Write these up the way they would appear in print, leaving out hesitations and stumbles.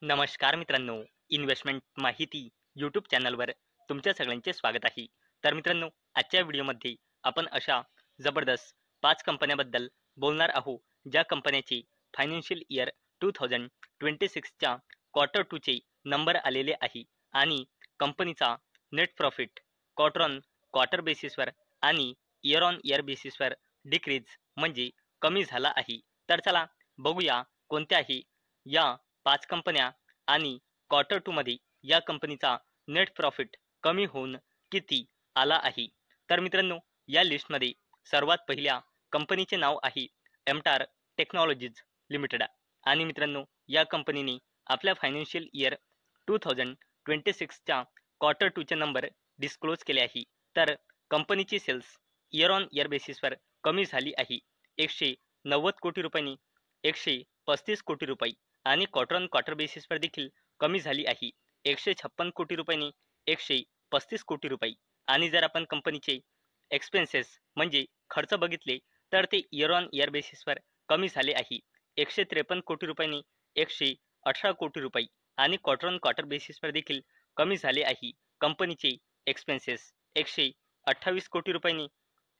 नमस्कार मित्रांनो, इन्व्हेस्टमेंट माहिती यूट्यूब चॅनलवर तुमच्या सगळ्यांचे स्वागत आहे. तर मित्रांनो, आजच्या व्हिडिओमध्ये आपण अशा जबरदस्त 5 कंपन्यांबद्दल बोलणार आहोत, ज्या कंपन्याचे फायनान्शियल इयर 2026च्या क्वार्टर 2 चे नंबर आलेले आहे आणि कंपनीचा net profit quarter on quarter बेसिसवर आणि इयर ऑन इयर बेसिसवर डिक्रीज म्हणजे कमी झाला आहे. तर चला बघूया कोणत्या आहे या 5 कंपन्या आणि क्वार्टर 2 मध्ये या कंपनीचा नेट प्रॉफिट कमी होऊन किती आला आहे. तर मित्रांनो, या लिस्टमध्ये सर्वात पहिल्या कंपनीचे नाव आहे एमटार टेक्नॉलॉजीज लिमिटेड आणि मित्रांनो, या कंपनीने आपल्या फायनान्शियल इयर 2026च्या क्वार्टर 2 चे नंबर डिस्क्लोज केले आहे. तर कंपनीची सेल्स इयर ऑन इयर बेसिसवर कमी झाली आहे 190 कोटी रुपयांनी 135 कोटी रुपये आणि क्वार्टर ऑन क्वार्टर बेसिसवर देखील कमी झाली आहे 156 कोटी रुपयांनी 135 कोटी रुपये. आणि जर आपण कंपनीचे एक्सपेन्सेस म्हणजे खर्च बघितले तर ते इयर ऑन इयर बेसिसवर कमी झाले आहे 153 कोटी रुपयांनी 118 कोटी रुपये आणि क्वार्टर ऑन क्वार्टर बेसिसवर देखील कमी झाले आहे कंपनीचे एक्सपेन्सेस 128 कोटी रुपयांनी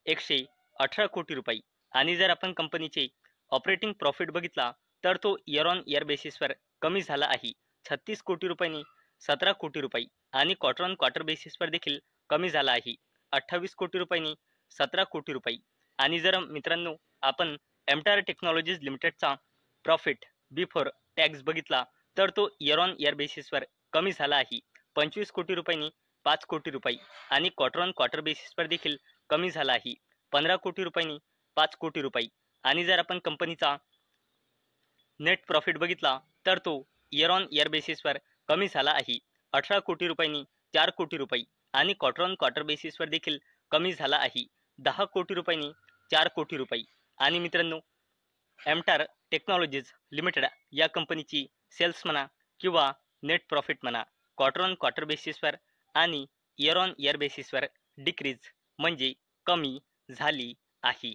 118 कोटी रुपये. आणि जर आपण कंपनीचे ऑपरेटिंग प्रॉफिट बघितला तर तो इयर ऑन इयर बेसिसवर कमी झाला आहे 36 कोटी रुपयांनी 17 कोटी रुपये आणि क्वार्टर ऑन क्वार्टर बेसिसवर देखील कमी झाला आहे 28 कोटी रुपयांनी 17 कोटी रुपये. आणि जर मित्रांनो आपण एमटार टेक्नॉलॉजीज लिमिटेडचा प्रॉफिट बिफोर टॅक्स बघितला तर तो इयर ऑन इयर बेसिसवर कमी झाला आहे 25 कोटी रुपयांनी 5 कोटी रुपये आणि क्वार्टर ऑन क्वार्टर बेसिसवर देखील कमी झाला आहे 15 कोटी रुपयांनी 5 कोटी रुपये. आणि जर आपण कंपनीचा नेट प्रॉफिट बघितला तर तो इयर ऑन इयर बेसिसवर कमी झाला आहे 18 कोटी रुपयांनी 4 कोटी रुपये आणि क्वार्टर ऑन क्वार्टर बेसिसवर देखील कमी झाला आहे 10 कोटी रुपयांनी 4 कोटी रुपये. आणि मित्रांनो, एमटार टेक्नॉलॉजीज लिमिटेड या कंपनीची सेल्स म्हणा किंवा नेट प्रॉफिट म्हणा क्वार्टर ऑन क्वार्टर बेसिसवर आणि इयर ऑन इयर बेसिसवर डिक्रीज म्हणजे कमी झाली आहे.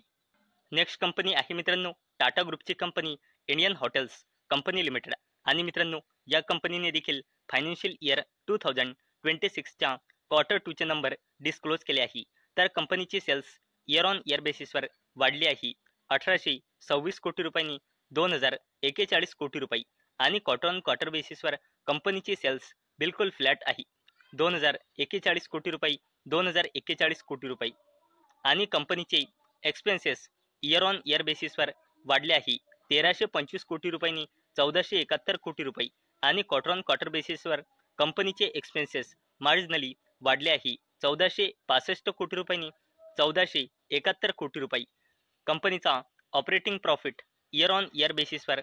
नेक्स्ट कंपनी आहे मित्रांनो टाटा ग्रुपची company Indian hotels company limited आणि मित्रांनो, या कंपनीने देखील फायनान्शियल इयर 2026च्या क्वार्टर 2 चे नंबर डिस्क्लोज केले आहे. तर कंपनीची सेल्स इयर ऑन इयर बेसिसवर वाढली आहे 1826 कोटी रुपयांनी 2041 कोटी रुपये आणि क्वार्टर ऑन क्वार्टर बेसिसवर कंपनीची सेल्स बिलकुल फ्लॅट आहे 2041 कोटी रुपये 2041 कोटी रुपये. आणि कंपनीचे एक्सपेन्सेस इयर ऑन इयर बेसिसवर वाढले आहे 1325 कोटी रुपयांनी 1471 कोटी रुपये आणि क्वार्टर ऑन क्वार्टर बेसिसवर कंपनीचे एक्सपेन्सेस मार्जिनली वाढले आहे 1465 कोटी रुपयांनी 1471 कोटी रुपये. कंपनीचा operating profit year on year बेसिसवर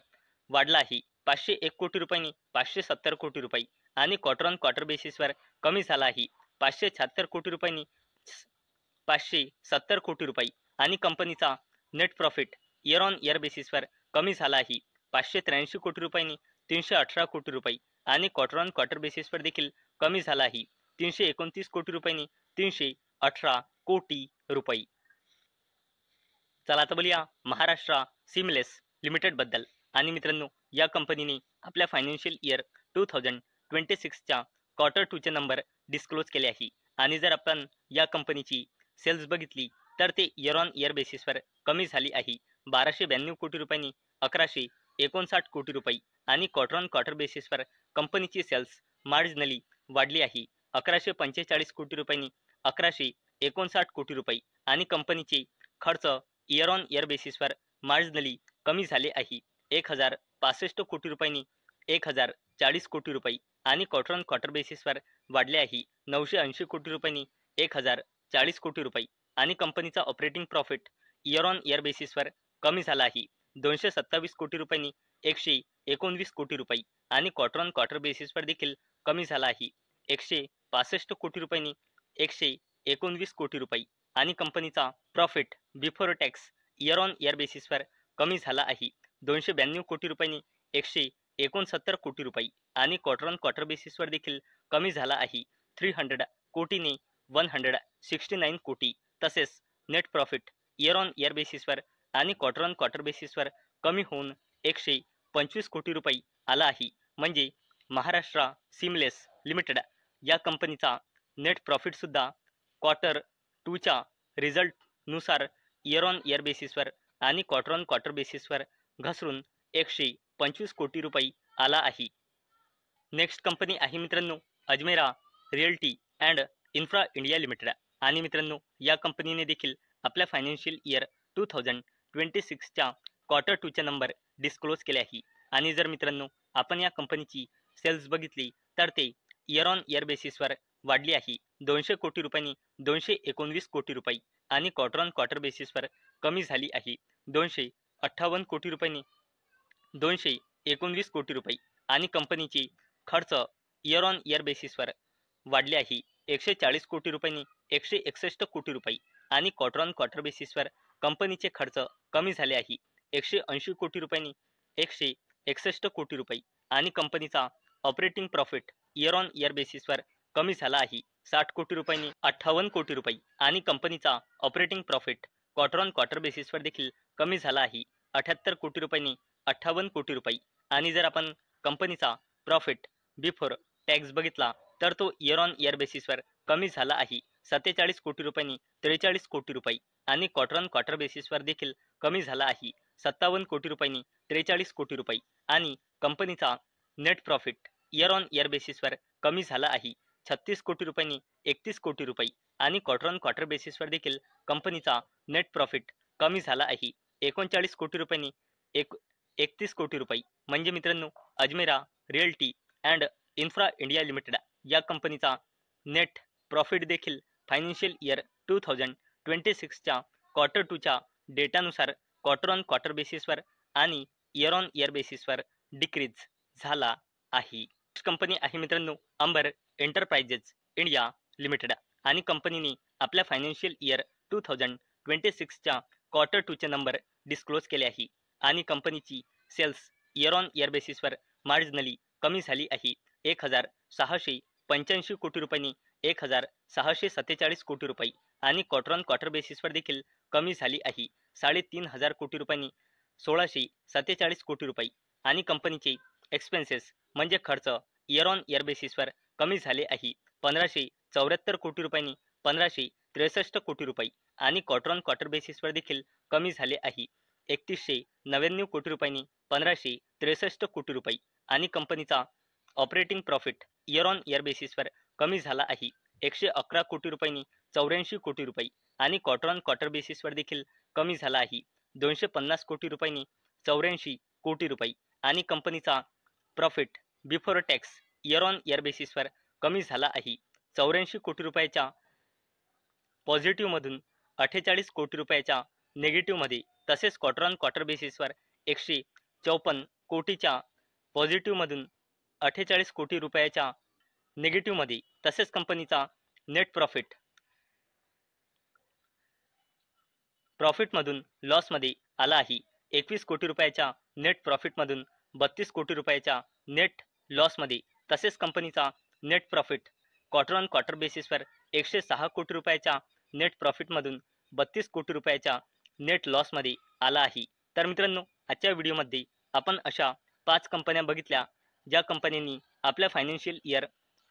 वाढला आहे 501 कोटी रुपयांनी 570 कोटी रुपये आणि क्वार्टर ऑन क्वार्टर बेसिसवर कमी झाला आहे 576 कोटी रुपयांनी 570 कोटी रुपये आणि कंपनीचा net profit year on year बेसिसवर कमी झाला आहे 583 कोटी रुपयांनी 318 कोटी रुपये आणि क्वार्टर ऑन क्वार्टर बेसिसवर देखील कमी झाला आहे 329 कोटी रुपयांनी 318 कोटी रुपये. चला आता बोलूया महाराष्ट्र सिमलेस लिमिटेड बद्दल. आणि मित्रांनो, या कंपनीने आपल्या फायनान्शियल इयर 2026च्या क्वार्टर 2 चे नंबर डिस्क्लोज केले आहे. आणि जर आपण या कंपनीची सेल्स बघितली तर ते इयर ऑन इयर बेसिसवर कमी झाली आहे 1292 कोटी रुपयांनी 1159 कोटी रुपये आणि क्वार्टर ऑन क्वार्टर बेसिसवर कंपनीची सेल्स मार्जिनली वाढली आहे 1145 कोटी रुपयांनी 1159 कोटी रुपये आणि कंपनीचे खर्च इयर ऑन इयर बेसिसवर मार्जिनली कमी झाले आहे 1065 कोटी रुपयांनी 1040 कोटी रुपये आणि क्वार्टर ऑन क्वार्टर बेसिसवर वाढले आहे 980 कोटी रुपयांनी 1040 कोटी रुपये आणि कंपनीचा operating profit year on year बेसिसवर कमी झाला आहे 227 कोटी रुपयांनी 119 कोटी रुपये आणि क्वार्टर ऑन क्वार्टर बेसिसवर देखील कमी झाला आहे 165 कोटी रुपयांनी 119 कोटी रुपये आणि कंपनीचा profit before tax year on year बेसिसवर कमी झाला आहे 292 कोटी रुपयांनी 169 कोटी रुपये आणि क्वार्टर ऑन क्वार्टर बेसिसवर देखील कमी झाला आहे 300 कोटीने 169 कोटी. तसेच net profit year on year बेसिसवर आणि क्वार्टर ऑन क्वार्टर बेसिसवर कमी होऊन 125 कोटी रुपये आला आहे. म्हणजे महाराष्ट्र सीमलेस लिमिटेड या कंपनीचा नेट प्रॉफिटसुद्धा क्वार्टर 2च्या रिझल्टनुसार इयर ऑन इयर बेसिसवर आणि क्वार्टर ऑन क्वार्टर बेसिसवर घसरून 125 कोटी रुपये आला आहे. नेक्स्ट कंपनी आहे मित्रांनो Ajmera realty and infra India limited आणि मित्रांनो या कंपनीने देखील आपल्या फायनान्शियल इयर 2026च्या क्वार्टर 2चे नंबर डिस्क्लोज केले आहे. आणि जर मित्रांनो आपण या कंपनीची सेल्स बघितली तर ते इयर ऑन इयर बेसिसवर वाढली आहे 200 कोटी रुपयांनी 219 कोटी रुपये आणि क्वार्टर ऑन क्वार्टर बेसिसवर कमी झाली आहे 258 कोटी रुपयांनी 219 कोटी रुपये आणि कंपनीची खर्च इयर ऑन इयर बेसिसवर वाढले आहे 140 कोटी रुपयांनी 161 कोटी रुपये आणि क्वार्टर ऑन क्वार्टर बेसिसवर कंपनीचे खर्च कमी झाले आहे 180 कोटी रुपयांनी 161 कोटी रुपये आणि कंपनीचा operating profit year on year बेसिसवर कमी झाला आहे 60 कोटी रुपयांनी 58 कोटी रुपये आणि कंपनीचा operating profit quarter on quarter बेसिसवर देखील कमी झाला आहे 78 कोटी रुपयांनी 58 कोटी रुपये आणि जर आपण कंपनीचा प्रॉफिट बिफोर टॅक्स बघितला तर तो इयर ऑन इयर बेसिसवर कमी झाला आहे 47 कोटी रुपयांनी 43 कोटी रुपये आणि क्वार्टर ऑन क्वार्टर बेसिसवर देखील कमी झाला आहे 57 कोटी रुपयांनी 43 कोटी रुपये आणि कंपनीचा net profit year on year बेसिसवर कमी झाला आहे 36 कोटी रुपयांनी 31 कोटी रुपये आणि क्वार्टर ऑन क्वार्टर बेसिसवर देखील कंपनीचा नेट प्रॉफिट कमी झाला आहे 39 कोटी रुपयांनी 31 कोटी रुपये. म्हणजे मित्रांनो Ajmera realty and infra India limited या कंपनीचा नेट प्रॉफिट देखील फायनान्शियल इयर 2026च्या क्वार्टर 2च्या डेटानुसार क्वार्टर ऑन क्वार्टर बेसिसवर आणि इयर ऑन इयर बेसिसवर डिक्रीज झाला आहे. कंपनी आहे मित्रांनो अंबर एंटरप्राइजेस इंडिया लिमिटेड आणि कंपनीने आपल्या फायनान्शियल इयर 2026च्या क्वार्टर 2चे नंबर डिस्क्लोज केले आहे आणि कंपनीची सेल्स इयर ऑन इयर बेसिसवर मार्जिनली कमी झाली आहे 1685 कोटी रुपयांनी 1647 कोटी रुपये आणि क्वार्टर ऑन क्वार्टर बेसिसवर देखील कमी झाली आहे 3500 कोटी रुपयांनी 1647 कोटी रुपये आणि कंपनीचे एक्सपेन्सेस म्हणजे खर्च इयर ऑन इयर बेसिसवर कमी झाले आहे 1574 कोटी रुपयांनी 1563 कोटी रुपये आणि क्वार्टर ऑन क्वार्टर बेसिसवर देखील कमी झाले आहे 3199 कोटी रुपयांनी 1563 कोटी रुपये आणि कंपनीचा operating profit year on year बेसिसवर कमी झाला आहे 111 कोटी रुपयांनी 84 कोटी रुपये आणि क्वार्टर ऑन क्वार्टर बेसिसवर देखील कमी झाला आहे 250 कोटी रुपयांनी 84 कोटी रुपये आणि कंपनीचा profit before tax year on year बेसिसवर कमी झाला आहे 84 कोटी रुपयाच्या पॉझिटिव्हमधून 48 कोटी रुपयाच्या नेगेटिव्हमध्ये तसेच क्वार्टर ऑन क्वार्टर बेसिसवर 154 कोटीच्या पॉझिटिव्हमधून 48 कोटी रुपयाच्या नेगेटिव्हमध्ये तसेच कंपनीचा नेट प्रॉफिटमधून लॉसमध्ये आला आहे 21 कोटी रुपयाच्या नेट प्रॉफिटमधून 32 कोटी रुपयाच्या नेट लॉसमध्ये तसेच कंपनीचा net profit quarter on quarter बेसिसवर 106 कोटी रुपयाच्या नेट प्रॉफिटमधून 32 कोटी रुपयाच्या नेट लॉसमध्ये आला आहे. तर मित्रांनो आजच्या व्हिडिओमध्ये आपण अशा 5 कंपन्या बघितल्या ज्या कंपन्यांनी आपल्या फायनान्शियल इयर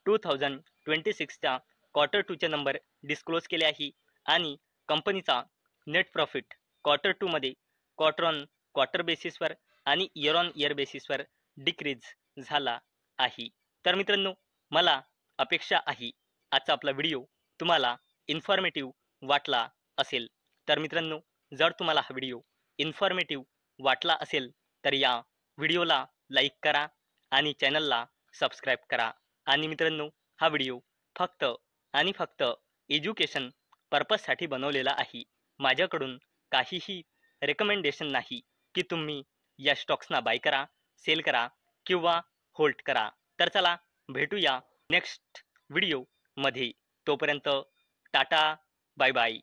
2026च्या क्वार्टर 2चे नंबर डिस्क्लोज केले आहे आणि कंपनीचा नेट प्रॉफिट क्वार्टर 2 मध्ये क्वार्टर ऑन क्वार्टर बेसिसवर आणि इयर ऑन इयर बेसिसवर डिक्रीज झाला आहे. तर मित्रांनो मला अपेक्षा आहे आजचा आपला व्हिडिओ तुम्हाला इन्फॉर्मेटिव्ह वाटला असेल. तर मित्रांनो जर तुम्हाला हा व्हिडिओ इन्फॉर्मेटिव्ह वाटला असेल तर या व्हिडिओला लाईक करा आणि चॅनलला सबस्क्राईब करा. आणि मित्रांनो हा व्हिडिओ फक्त आणि फक्त एज्युकेशन पर्पजसाठी बनवलेला आहे. माझ्याकडून काहीही रेकमेंडेशन नाही की तुम्ही या स्टॉक्सना बाय करा, सेल करा किंवा होल्ड करा. तर चला भेटूया नेक्स्ट व्हिडिओमध्ये. तोपर्यंत टाटा बाय बाय.